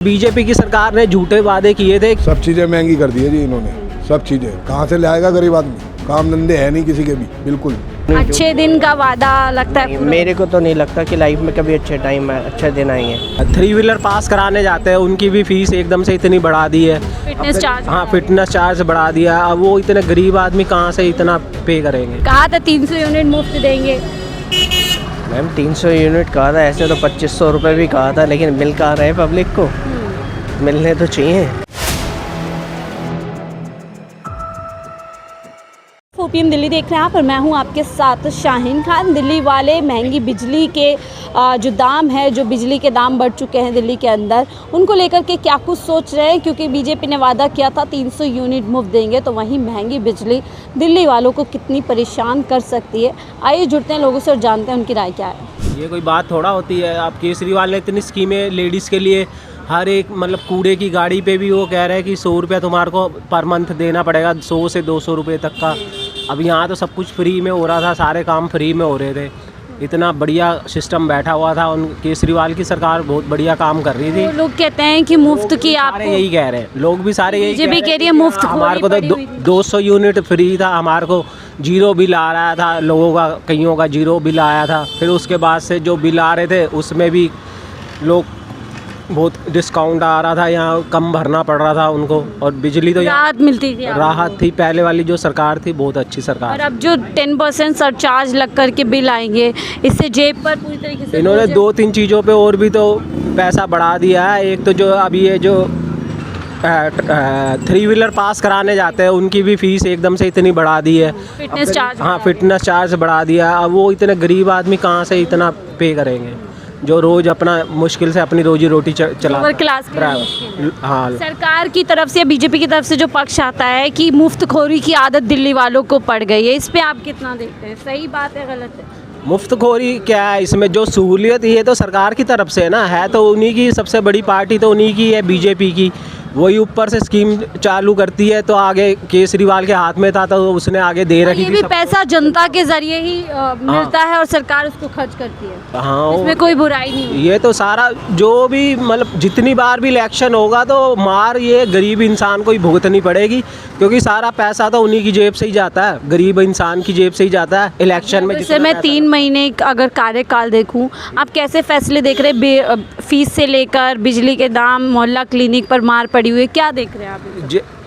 BJP की सरकार ने झूठे वादे किए थे। सब चीज़ें महंगी कर दी है जी इन्होंने। सब चीज़ें कहाँ से लाएगा गरीब आदमी? काम धंधे है नहीं किसी के भी, बिल्कुल। अच्छे दिन का वादा लगता है पूरा? मेरे को तो नहीं लगता कि लाइफ में कभी अच्छे दिन आएंगे। 3 व्हीलर पास कराने जाते हैं, उनकी भी फीस एकदम से इतनी बढ़ा दी है। Fitness charge? हाँ, फिटनेस चार्ज बढ़ा दिया। अब वो इतने गरीब आदमी कहाँ से इतना पे करेंगे? कहा था 300 यूनिट मुफ्त देंगे। मैम 300 यूनिट कहा था, ऐसे तो 2500 रुपये भी कहा था, लेकिन मिल कहाँ रहे पब्लिक को? मिलने तो चाहिए। ओपीएम दिल्ली देख रहे हैं आप और मैं हूं आपके साथ शाहीन खान। दिल्ली वाले महंगी बिजली के जो दाम है, जो बिजली के दाम बढ़ चुके हैं दिल्ली के अंदर, उनको लेकर के क्या कुछ सोच रहे हैं, क्योंकि बीजेपी ने वादा किया था 300 यूनिट मुफ्त देंगे। तो वहीं महंगी बिजली दिल्ली वालों को कितनी परेशान कर सकती है, आइए जुड़ते हैं लोगों से और जानते हैं उनकी राय क्या है। ये कोई बात थोड़ा होती है। आप केजरीवाल ने इतनी स्कीमें लेडीज़ के लिए, हर एक मतलब कूड़े की गाड़ी पे भी वो कह रहे हैं कि 100 रुपया तुम्हारे को पर मंथ देना पड़ेगा, 100 से 200 रुपये तक का। अब यहाँ तो सब कुछ फ्री में हो रहा था, सारे काम फ्री में हो रहे थे। इतना बढ़िया सिस्टम बैठा हुआ था। उन केजरीवाल की सरकार बहुत बढ़िया काम कर रही थी। तो लोग कहते हैं कि मुफ्त की, सारे यही कह रहे हैं, लोग भी सारे यही बीजेपी कह रही है मुफ्त। हमारे को तो 200 यूनिट फ्री था, हमारे को 0 बिल आ रहा था, लोगों का कईयों का 0 बिल आया था। फिर उसके बाद से जो बिल आ रहे थे उसमें भी लोग बहुत डिस्काउंट आ रहा था, यहाँ कम भरना पड़ रहा था उनको। और बिजली तो राहत मिलती थी, राहत थी। पहले वाली जो सरकार थी बहुत अच्छी सरकार। और अब जो 10% सरचार्ज लग करके बिल आएंगे, इससे जेब पर पूरी तरीके से इन्होंने 2-3 चीज़ों पे और भी तो पैसा बढ़ा दिया है। एक तो जो अभी ये जो 3 व्हीलर पास कराने जाते हैं, उनकी भी फीस एकदम से इतनी बढ़ा दी है। Fitness charge? हाँ, फिटनेस चार्ज बढ़ा दिया। अब वो इतने गरीब आदमी कहाँ से इतना पे करेंगे, जो रोज़ अपना मुश्किल से अपनी रोजी रोटी चला क्लास हाँ। सरकार की तरफ से, बीजेपी की तरफ से जो पक्ष आता है कि मुफ्तखोरी की आदत दिल्ली वालों को पड़ गई है, इस पे आप कितना देखते हैं? सही बात है, गलत है? मुफ्तखोरी क्या है इसमें? जो सहूलियत ये तो सरकार की तरफ से है तो उन्हीं की सबसे बड़ी पार्टी तो उन्हीं की है, बीजेपी की। वही ऊपर से स्कीम चालू करती है। तो आगे केजरीवाल के हाथ में था तो उसने आगे दे रखी थी। ये भी पैसा जनता के जरिए ही मिलता है और सरकार उसको खर्च करती है। हाँ, इसमें कोई बुराई नहीं होती। ये तो सारा जो भी मतलब जितनी बार भी इलेक्शन होगा तो मार ये गरीब इंसान को ही भुगतनी पड़ेगी, क्योंकि सारा पैसा तो उन्हीं की जेब से ही जाता है, गरीब इंसान की जेब से ही जाता है इलेक्शन में। जैसे मैं 3 महीने अगर कार्यकाल देखूं, आप कैसे फैसले देख रहे हैं? फीस से लेकर बिजली के दाम, मोहल्ला क्लिनिक पर मार पड़ी हुई है, क्या देख रहे हैं आप?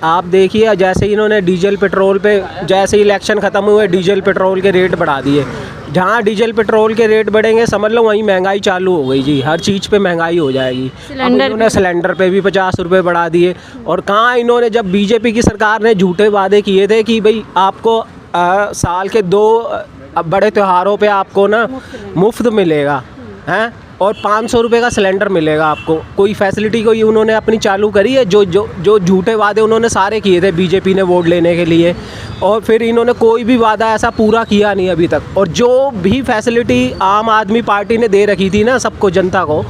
आप देखिए, जैसे इन्होंने डीजल पेट्रोल पे, जैसे इलेक्शन ख़त्म हुए डीजल पेट्रोल के रेट बढ़ा दिए। जहाँ डीजल पेट्रोल के रेट बढ़ेंगे समझ लो वहीं महंगाई चालू हो गई जी। हर चीज़ पे महंगाई हो जाएगी। इन्होंने सिलेंडर पे भी 50 रुपये बढ़ा दिए। और कहाँ इन्होंने, जब बीजेपी की सरकार ने झूठे वादे किए थे कि भाई आपको साल के 2 बड़े त्योहारों पे आपको ना मुफ्त मिलेगा हैं, और 500 रुपये का सिलेंडर मिलेगा आपको। कोई फैसिलिटी कोई उन्होंने अपनी चालू करी है? जो झूठे वादे उन्होंने सारे किए थे बीजेपी ने वोट लेने के लिए, और फिर इन्होंने कोई भी वादा ऐसा पूरा किया नहीं अभी तक। और जो भी फैसिलिटी आम आदमी पार्टी ने दे रखी थी ना सबको, जनता को,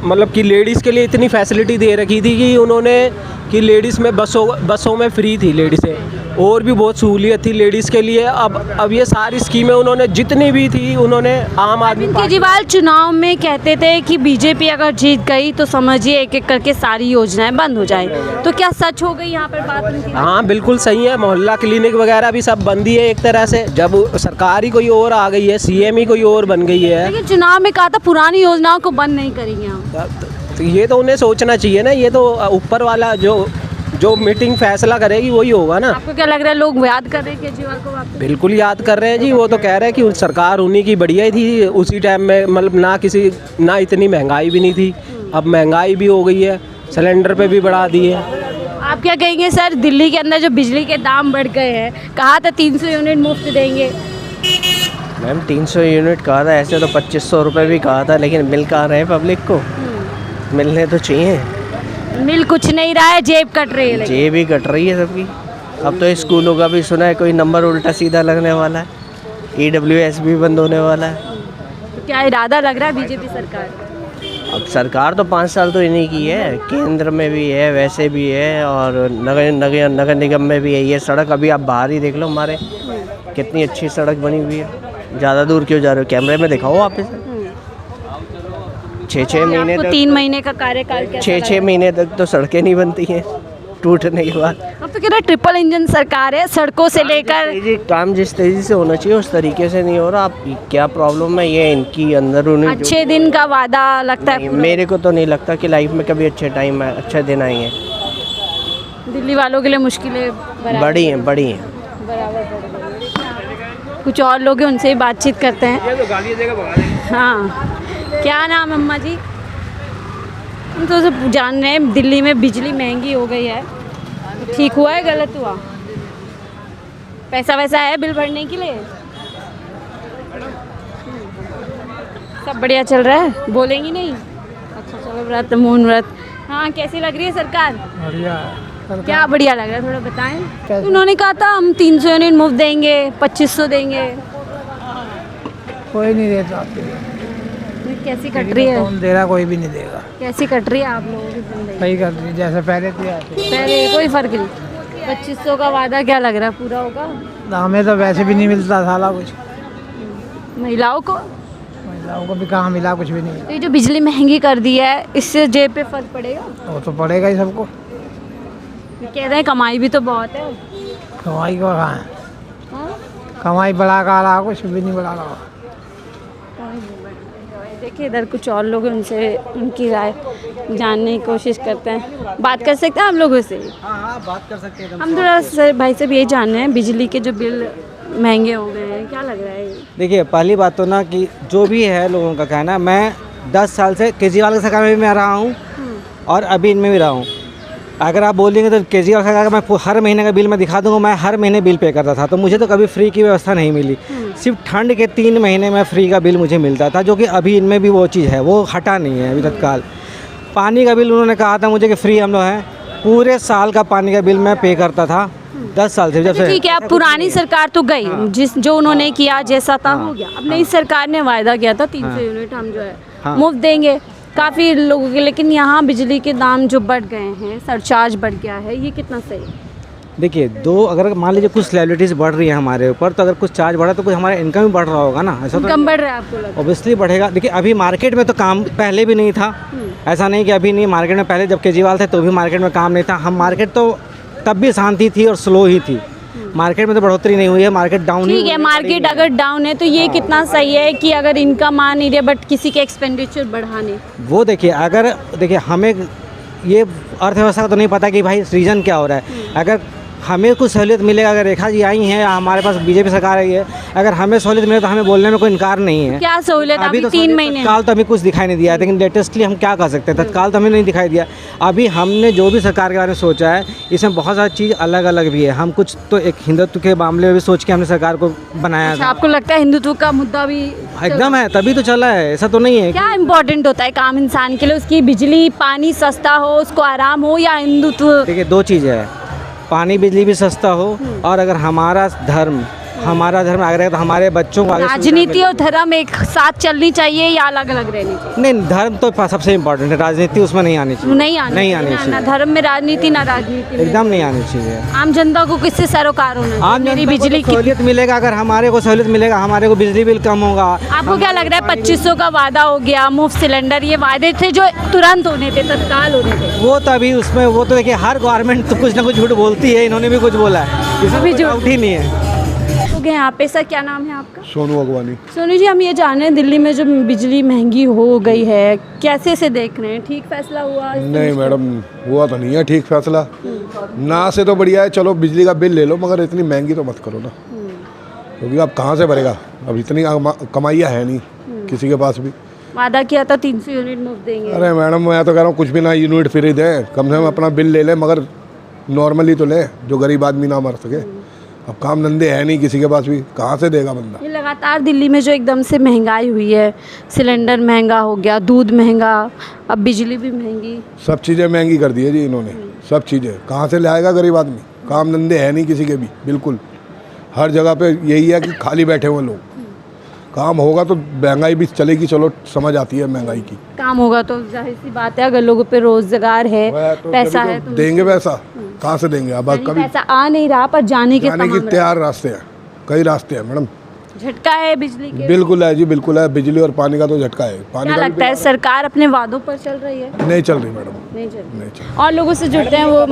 मतलब कि लेडीज़ के लिए इतनी फैसिलिटी दे रखी थी कि उन्होंने, कि लेडीज़ में बसों में फ्री थी लेडीज़ें, और भी बहुत सहूलियत थी लेडीज़ के लिए। अब ये सारी स्कीमें उन्होंने जितनी भी थी उन्होंने आम आदमी। केजरीवाल चुनाव में कहते थे कि बीजेपी अगर जीत गई तो समझिए एक एक करके सारी योजनाएं बंद हो जाए, तो क्या सच हो गई यहाँ पर बात? हाँ, बिल्कुल सही है। मोहल्ला क्लिनिक वगैरह भी सब बंद ही है एक तरह से। जब सरकार ही कोई और आ गई है, सीएम ही कोई और बन गई है। लेकिन चुनाव में कहा था पुरानी योजनाओं को बंद नहीं करेंगे हम। तो ये तो उन्हें सोचना चाहिए ना। ये तो ऊपर वाला जो मीटिंग फैसला करेगी वही होगा ना। आपको क्या लग रहा है, लोग याद कर रहे हैं केजरीवाल को वापस? बिल्कुल याद कर रहे हैं जी। वो तो कह रहे हैं कि सरकार उन्हीं की बढ़िया ही थी उसी टाइम में, मतलब ना इतनी महंगाई भी नहीं थी। अब महंगाई भी हो गई है, सिलेंडर पे भी बढ़ा दी है। आप क्या कहेंगे सर, दिल्ली के अंदर जो बिजली के दाम बढ़ गए हैं, कहा था 300 यूनिट मुफ्त देंगे। मैम 300 यूनिट कहा था, ऐसे तो 2500 रुपये भी कहा था, लेकिन मिल कहाँ रहे पब्लिक को? मिलने तो चाहिए। मिल कुछ नहीं रहा है, जेब कट रही है। जेब ही कट रही है सबकी। अब तो स्कूलों का भी सुना है कोई नंबर उल्टा सीधा लगने वाला है, EWS भी बंद होने वाला है। तो क्या इरादा लग रहा है बीजेपी सरकार? अब सरकार तो 5 साल तो इन्हीं की है, केंद्र में भी है, वैसे भी है, और नगर निगम में भी है। ये सड़क अभी आप बाहर ही देख लो, हमारे कितनी अच्छी सड़क बनी हुई है। ज़्यादा दूर क्यों जा रहे हो? कैमरे में दिखाओ आप इसे। 6-6 महीने आपको तक 3 महीने का कार्यकाल कैसा 6-6 महीने तक तो सड़कें नहीं बनती हैं टूटने के बाद। अब तो कह रहे ट्रिपल इंजन सरकार है, सड़कों से लेकर काम जिस तेज़ी से होना चाहिए उस तरीके से नहीं हो रहा। आप क्या प्रॉब्लम है ये इनकी अंदरूनी जो- अच्छे दिन का वादा लगता है नहीं, पूरा। मेरे को तो नहीं लगता कि लाइफ में कभी अच्छे दिन आएंगे। दिल्ली वालों के लिए मुश्किलें बराबर बड़ी हैं बराबर बढ़ गई हैं। कुछ और लोग हैं, उनसे ही बातचीत करते हैं। हाँ, क्या नाम है अम्मा जी? हम तो सब जान रहे हैं दिल्ली में बिजली महंगी हो गई है, ठीक हुआ है गलत हुआ? पैसा वैसा है बिल भरने के लिए? सब बढ़िया चल रहा है, बोलेंगी नहीं? अच्छा चलो, व्रत मौन व्रत। हाँ, कैसी लग रही है सरकार? बढ़िया क्या बढ़िया लग रहा है, थोड़ा बताएं। उन्होंने कहा था हम 300 यूनिट मुफ्त देंगे, 2500 देंगे। कोई नहीं देता, कैसी कट रही है? कौन दे रहा, कोई भी नहीं देगा। कैसी कट रही है आप लोगों की जिंदगी? सही कर रही जैसे पहले थी ऐसे। पहले कोई फर्क नहीं। 2500 का वादा क्या लग रहा है पूरा होगा? हमें तो वैसे भी नहीं मिलता साला कुछ, महिलाओं को? महिलाओं को भी कहाँ मिला, कुछ भी नहीं मिला। तो ये जो बिजली महंगी कर दी है, इससे जेब पे फर्क पड़ेगा? वो तो पड़ेगा ही सबको। कह रहे हैं कमाई भी तो बहुत है। कमाई को कहाँ है, हाँ? कमाई बढ़ा कर रहा, कुछ भी नहीं बढ़ा रहा। देखिए इधर कुछ और लोग हैं, उनसे उनकी राय जानने की कोशिश करते हैं। बात कर सकते हैं हम लोगों से? हाँ, बात कर सकते हैं। हम थोड़ा सर भाई से भी यही जान रहे हैं, बिजली के जो बिल महंगे हो गए हैं, क्या लग रहा है? देखिए, पहली बात तो ना कि जो भी है लोगों का कहना, मैं 10 साल से केजरीवाल की सरकार में भी मैं रहा हूँ और अभी इनमें भी रहा हूँ। अगर आप बोलेंगे तो केजरीवाल सरकार का मैं हर महीने का बिल मैं दिखा दूंगा, मैं हर महीने बिल पे करता था, तो मुझे तो कभी फ्री की व्यवस्था नहीं मिली। सिर्फ ठंड के 3 महीने में फ्री का बिल मुझे मिलता था, जो कि अभी इनमें भी वो चीज़ है, वो हटा नहीं है अभी तत्काल। पानी का बिल उन्होंने कहा था मुझे कि फ्री हम लोग हैं, पूरे साल का पानी का बिल मैं पे करता था 10 साल से, जब से। ठीक है, अब पुरानी सरकार तो गई, जिस जो उन्होंने किया जैसा था हो गया। अब नई सरकार ने वायदा किया था 300 यूनिट हम जो है मुफ्त देंगे काफ़ी लोगों के, लेकिन यहाँ बिजली के दाम जो बढ़ गए हैं, सरचार्ज बढ़ गया है, ये कितना सही है? देखिए, अगर मान लीजिए कुछ लाइबिलिटीज़ बढ़ रही है हमारे ऊपर, तो अगर कुछ चार्ज बढ़ा तो कुछ हमारा इनकम भी बढ़ रहा होगा ना, ऐसा तो कम बढ़ रहा है आपको लगता है? ऑब्वियसली बढ़ेगा। देखिए, अभी मार्केट में तो काम पहले भी नहीं था, ऐसा नहीं कि अभी नहीं, मार्केट में पहले जब केजरीवाल थे तो भी मार्केट में काम नहीं था। हम मार्केट तो तब भी शांति थी और स्लो ही थी, मार्केट में तो बढ़ोतरी नहीं हुई है, मार्केट डाउन ही। ठीक है, मार्केट अगर डाउन है तो ये कितना सही है कि अगर इनकम आ नहीं रहे बट किसी के एक्सपेंडिचर बढ़ाने? वो देखिए, अगर देखिए हमें ये अर्थव्यवस्था का तो नहीं पता कि भाई रीज़न क्या हो रहा है। अगर हमें कुछ सहूलियत मिलेगा, अगर रेखा जी आई हैं, हमारे पास बीजेपी सरकार आई है, अगर हमें सहूलियत मिले तो हमें बोलने में कोई इनकार नहीं है। क्या सहूलियत? अभी तो 3 महीने तत्काल तो हमें कुछ दिखाई नहीं दिया है, लेकिन लेटेस्टली हम क्या कर सकते हैं, तत्काल तो हमें नहीं दिखाई दिया। अभी हमने जो भी सरकार के बारे में सोचा है, इसमें बहुत सारी चीज़ अलग अलग भी है। हम कुछ तो एक हिंदुत्व के मामले में भी सोच के हमने सरकार को बनाया अच्छा, था। आपको लगता है हिंदुत्व का मुद्दा भी एकदम है, तभी तो चला है, ऐसा तो नहीं है। क्या इम्पोर्टेंट होता है काम इंसान के लिए? उसकी बिजली पानी सस्ता हो, उसको आराम हो, या हिंदुत्व? देखिए, 2 चीज़ है, पानी बिजली भी सस्ता हो, और अगर हमारा धर्म आगे रहेगा तो हमारे बच्चों को आगे सुविधा राजनीति और धर्म एक साथ चलनी चाहिए या अलग अलग रहनी चाहिए? नहीं, धर्म तो सबसे इम्पोर्टेंट है, राजनीति उसमें नहीं आनी चाहिए। नहीं आनी आनी ना चाहिए, धर्म में राजनीति ना राजनीति में। एकदम नहीं आनी चाहिए। आम जनता को किससे सरोकार होना चाहिए? आम मेरी जनता को बिजली तो की सहूलियत मिलेगा, अगर हमारे को सहूलियत मिलेगा, हमारे को बिजली बिल कम होगा। आपको क्या लग रहा है 2500 का वादा हो गया, मुफ्त सिलेंडर, ये वादे थे जो तुरंत होने थे, तत्काल होने थे? वो तो अभी उसमें वो तो देखिए, हर गवर्नमेंट तो कुछ ना कुछ झूठ बोलती है, इन्होंने भी कुछ बोला है, इसमें अभी कोई झूठ डाउट ही नहीं है। हो गए यहाँ पे। सर क्या नाम है आपका? सोनू अगवानी। सोनू जी, हम ये जान रहे हैं दिल्ली में जो बिजली महंगी हो गई है, कैसे से देख रहे हैं? ठीक फैसला हुआ? नहीं मैडम, हुआ तो नहीं है ठीक फैसला, ना से तो बढ़िया है, चलो बिजली का बिल ले लो, मगर इतनी महंगी तो मत करो ना, क्योंकि अब कहाँ से भरेगा, अब इतनी कमाइयाँ है नहीं किसी के पास भी। वादा किया था 300 यूनिट मुफ्त देंगे। अरे मैडम, मैं तो कह रहा हूँ कुछ भी ना यूनिट फ्री दें, कम से कम अपना बिल ले लें, मगर नॉर्मली तो ले, जो गरीब आदमी ना मर सके। अब काम धंधे है नहीं किसी के पास भी, कहाँ से देगा बंदा? ये लगातार दिल्ली में जो एकदम से महंगाई हुई है, सिलेंडर महंगा हो गया, दूध महंगा, अब बिजली भी महंगी, सब चीज़ें महंगी कर दी है जी इन्होंने, सब चीज़ें कहाँ से लाएगा गरीब आदमी? काम धंधे है नहीं किसी के भी, बिल्कुल हर जगह पे यही है कि खाली बैठे हुए लोग। काम होगा तो महंगाई भी चलेगी, चलो समझ आती है महंगाई की। काम होगा तो जाहिर सी बात है, अगर लोगों पे रोजगार है, तो पैसा जब है तो तो देंगे पैसा, कहाँ से देंगे? अब यानी कभी पैसा आ नहीं रहा, पर जाने के जाने के तमाम तैयार रास्ते हैं, कई रास्ते हैं मैडम, झटका है बिजली के। बिल्कुल है जी, बिल्कुल है। बिजली और पानी का तो झटका है। पानी क्या का लगता है सरकार अपने वादों पर चल रही है? नहीं चल रही मैडम, नहीं चल रही। नहीं चल रही। और लोगों से जुड़ते हैं वो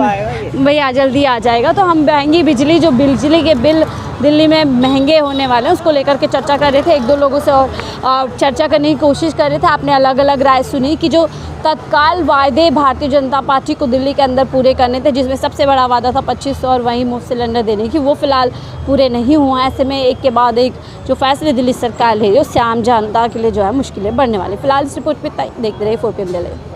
भैया जल्दी आ जाएगा। तो हम महंगी बिजली, जो बिजली के बिल दिल्ली में महंगे होने वाले हैं उसको लेकर के चर्चा कर रहे थे। एक दो लोगों से और चर्चा करने की कोशिश कर रहे थे। आपने अलग अलग राय सुनी कि जो तत्काल वायदे भारतीय जनता पार्टी को दिल्ली के अंदर पूरे करने थे, जिसमें सबसे बड़ा वादा था 2500 और वहीं मुफ्त सिलेंडर देने की, वो फिलहाल पूरे नहीं हुआ। ऐसे में एक के बाद एक जो फैसले दिल्ली सरकार ले रही है उससे आम जनता के लिए जो है मुश्किलें बढ़ने वाली। फिलहाल इस रिपोर्ट पे देखते रहिए 4PM दिल्ली।